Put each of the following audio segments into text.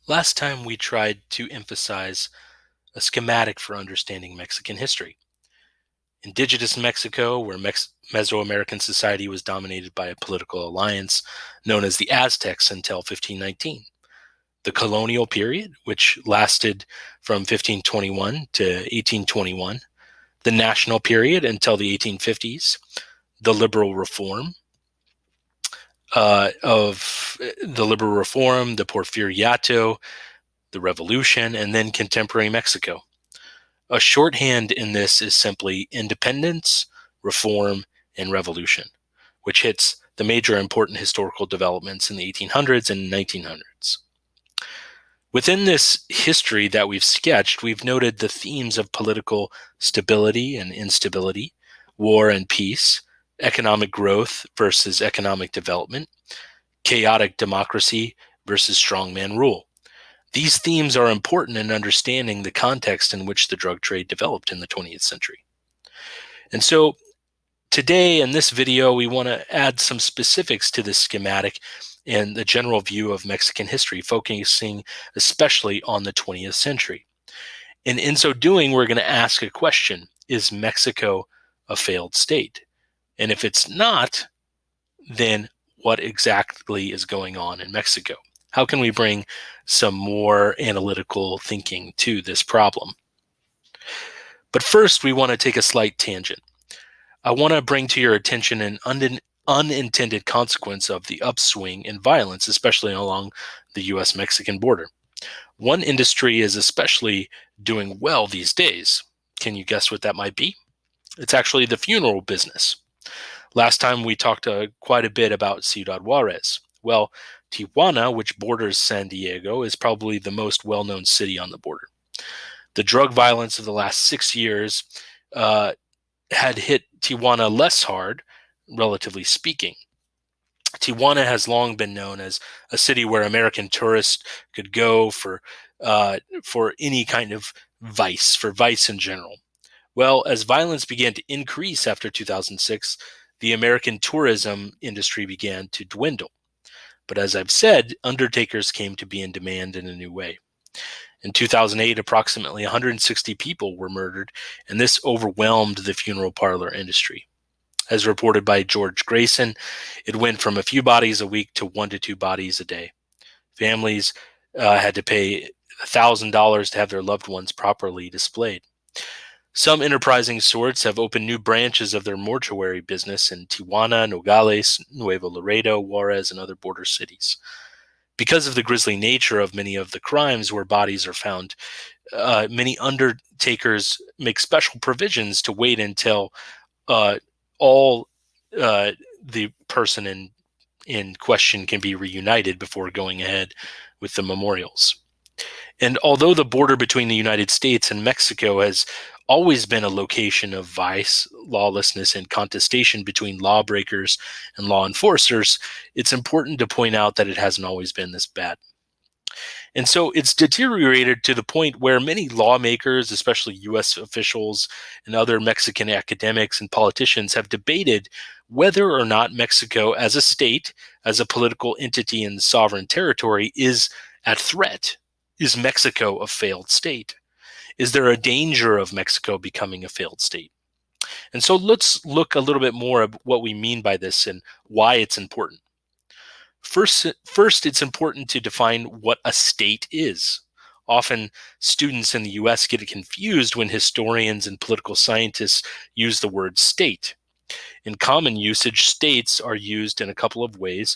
Last time we tried to emphasize a schematic for understanding Mexican history. Indigenous Mexico, where Mesoamerican society was dominated by a political alliance known as the Aztecs until 1519. The colonial period, which lasted from 1521 to 1821. The national period until the 1850s. The liberal reform, the Porfiriato, the Revolution, and then contemporary Mexico. A shorthand in this is simply independence, reform, and revolution, which hits the major important historical developments in the 1800s and 1900s. Within this history that we've sketched, we've noted the themes of political stability and instability, war and peace, economic growth versus economic development, chaotic democracy versus strongman rule. These themes are important in understanding the context in which the drug trade developed in the 20th century. And so today in this video, we want to add some specifics to this schematic and the general view of Mexican history, focusing especially on the 20th century. And in so doing, we're going to ask a question: is Mexico a failed state? And if it's not, then what exactly is going on in Mexico? How can we bring some more analytical thinking to this problem? But first, we want to take a slight tangent. I want to bring to your attention an unintended consequence of the upswing in violence, especially along the US-Mexican border. One industry is especially doing well these days. Can you guess what that might be? It's actually the funeral business. Last time we talked quite a bit about Ciudad Juarez. Well, Tijuana, which borders San Diego, is probably the most well-known city on the border. The drug violence of the last 6 years had hit Tijuana less hard, relatively speaking. Tijuana has long been known as a city where American tourists could go for any kind of vice, for vice in general. Well, as violence began to increase after 2006, the American tourism industry began to dwindle. But as I've said, undertakers came to be in demand in a new way. In 2008, approximately 160 people were murdered, and this overwhelmed the funeral parlor industry. As reported by George Grayson, it went from a few bodies a week to 1 to 2 bodies a day. Families had to pay $1,000 to have their loved ones properly displayed. Some enterprising sorts have opened new branches of their mortuary business in Tijuana, Nogales, Nuevo Laredo, Juarez, and other border cities. Because of the grisly nature of many of the crimes where bodies are found, many undertakers make special provisions to wait until all the person in question can be reunited before going ahead with the memorials. And although the border between the United States and Mexico has always been a location of vice, lawlessness, and contestation between lawbreakers and law enforcers, it's important to point out that it hasn't always been this bad. And so it's deteriorated to the point where many lawmakers, especially U.S. officials and other Mexican academics and politicians, have debated whether or not Mexico as a state, as a political entity in sovereign territory, is at threat. Is Mexico a failed state? Is there a danger of Mexico becoming a failed state? And so let's look a little bit more at what we mean by this and why it's important. First, it's important to define what a state is. Often, students in the U.S. get confused when historians and political scientists use the word state. In common usage, states are used in a couple of ways,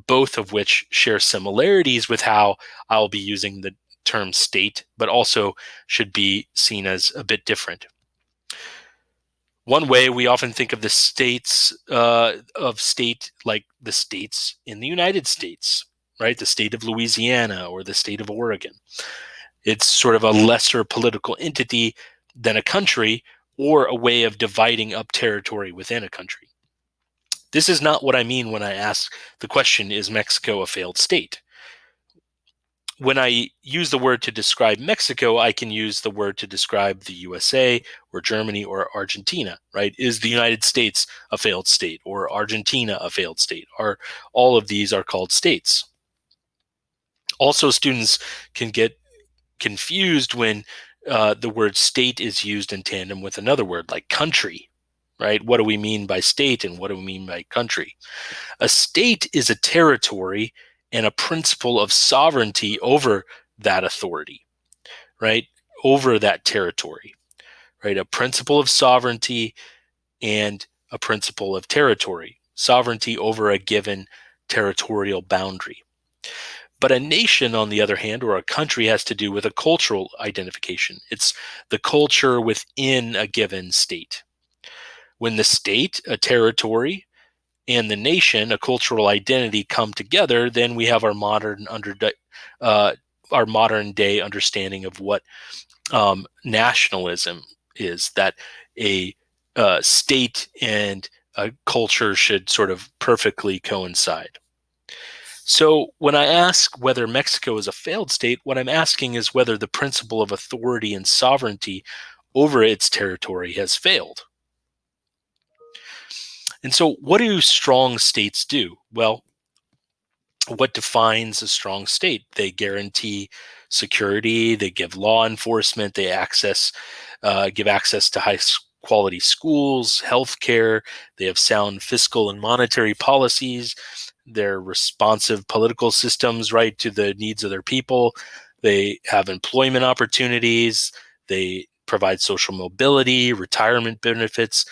both of which share similarities with how I'll be using the term state, but also should be seen as a bit different. One way we often think of the states like the states in the United States, right? The state of Louisiana or the state of Oregon. It's sort of a lesser political entity than a country, or a way of dividing up territory within a country. This is not what I mean when I ask the question, is Mexico a failed state? when I use the word to describe Mexico, I can use the word to describe the USA or Germany or Argentina, right? Is the United States a failed state, or Argentina a failed state? All of these are called states. Also, students can get confused when the word state is used in tandem with another word like country, right? What do we mean by state and what do we mean by country? A state is a territory and a principle of sovereignty over that authority, right? Over that territory, right? A principle of sovereignty and a principle of territory, sovereignty over a given territorial boundary. But a nation, on the other hand, or a country, has to do with a cultural identification. It's the culture within a given state. When the state, a territory, and the nation, a cultural identity, come together, then we have uh, our modern day understanding of what nationalism is. That a state and a culture should sort of perfectly coincide. So when I ask whether Mexico is a failed state, what I'm asking is whether the principle of authority and sovereignty over its territory has failed. And so, what do strong states do? Well, what defines a strong state? They guarantee security, they give law enforcement, they give access to high quality schools, healthcare, they have sound fiscal and monetary policies, they're responsive political systems, right, to the needs of their people, they have employment opportunities, they provide social mobility, retirement benefits,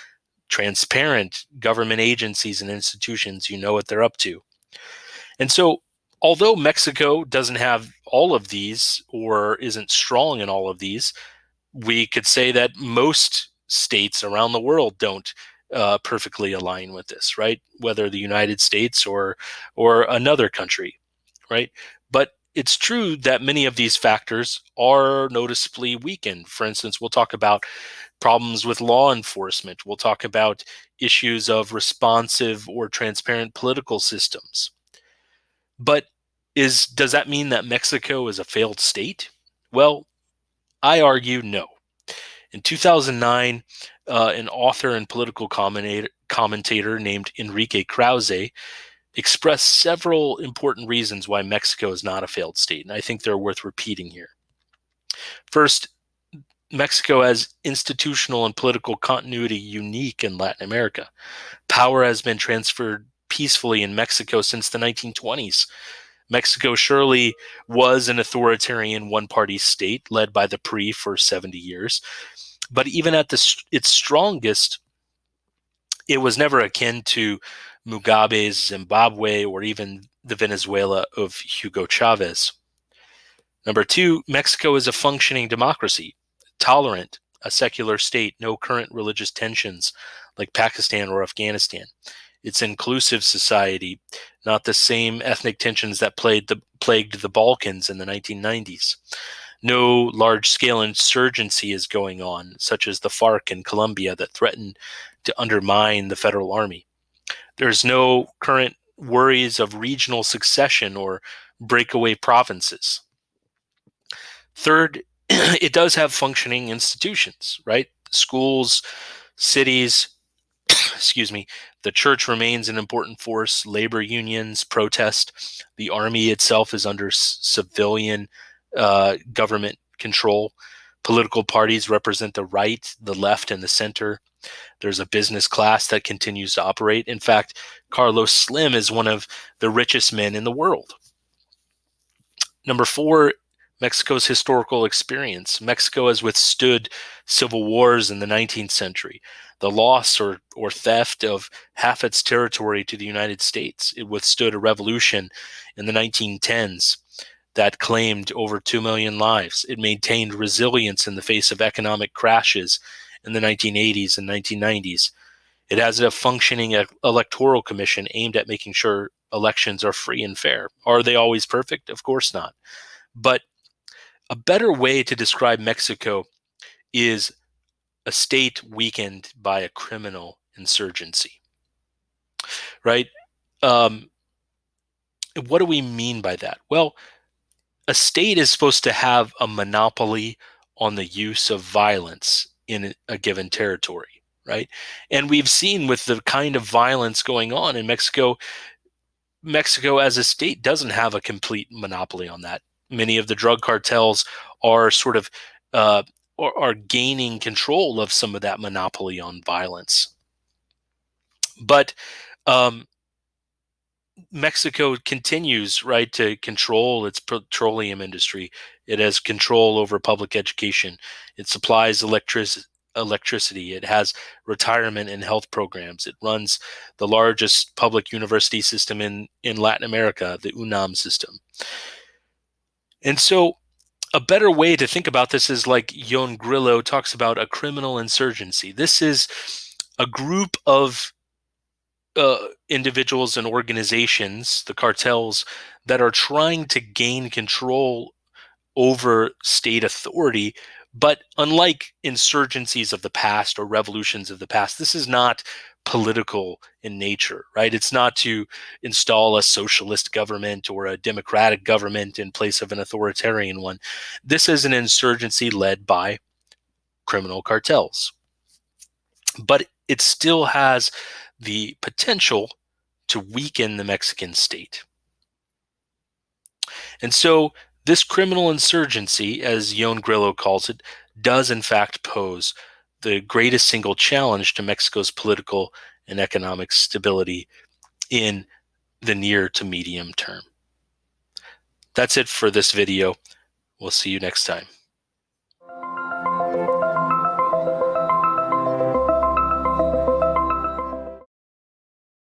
transparent government agencies and institutions, you know what they're up to. And so, although Mexico doesn't have all of these or isn't strong in all of these, we could say that most states around the world don't perfectly align with this, right? Whether the United States or another country, right? But it's true that many of these factors are noticeably weakened. For instance, we'll talk about problems with law enforcement. We'll talk about issues of responsive or transparent political systems. But does that mean that Mexico is a failed state? Well, I argue no. In 2009, an author and political commentator named Enrique Krause expressed several important reasons why Mexico is not a failed state, and I think they're worth repeating here. First, Mexico has institutional and political continuity unique in Latin America. Power has been transferred peacefully in Mexico since the 1920s. Mexico surely was an authoritarian one-party state led by the PRI for 70 years. But even at its strongest, it was never akin to Mugabe's Zimbabwe or even the Venezuela of Hugo Chavez. Number two, Mexico is a functioning democracy, tolerant, a secular state, no current religious tensions like Pakistan or Afghanistan. It's inclusive society, not the same ethnic tensions that plagued the Balkans in the 1990s. No large-scale insurgency is going on, such as the FARC in Colombia that threatened to undermine the federal army. There's no current worries of regional succession or breakaway provinces. Third, it does have functioning institutions, right? Schools, cities, excuse me, the church remains an important force. Labor unions protest. The army itself is under civilian government control. Political parties represent the right, the left, and the center. There's a business class that continues to operate. In fact, Carlos Slim is one of the richest men in the world. Number four, Mexico's historical experience. Mexico has withstood civil wars in the 19th century, the loss or theft of half its territory to the United States. It withstood a revolution in the 1910s that claimed over 2 million lives. It maintained resilience in the face of economic crashes in the 1980s and 1990s. It has a functioning electoral commission aimed at making sure elections are free and fair. Are they always perfect? Of course not. But a better way to describe Mexico is a state weakened by a criminal insurgency, right? What do we mean by that? Well, a state is supposed to have a monopoly on the use of violence in a given territory, right? And we've seen with the kind of violence going on in Mexico, Mexico as a state doesn't have a complete monopoly on that. Many of the drug cartels are sort of uh, are gaining control of some of that monopoly on violence. But um, Mexico continues, right, to control its petroleum industry. It has control over public education. It supplies electricity. It has retirement and health programs. It runs the largest public university system in Latin America, the UNAM system. And so a better way to think about this is like Ioan Grillo talks about a criminal insurgency. This is a group of individuals and organizations, the cartels, that are trying to gain control over state authority. But unlike insurgencies of the past or revolutions of the past, this is not political in nature, right? It's not to install a socialist government or a democratic government in place of an authoritarian one. This is an insurgency led by criminal cartels. But it still has the potential to weaken the Mexican state. And so this criminal insurgency, as Ioan Grillo calls it, does in fact pose the greatest single challenge to Mexico's political and economic stability in the near to medium term. That's it for this video. We'll see you next time.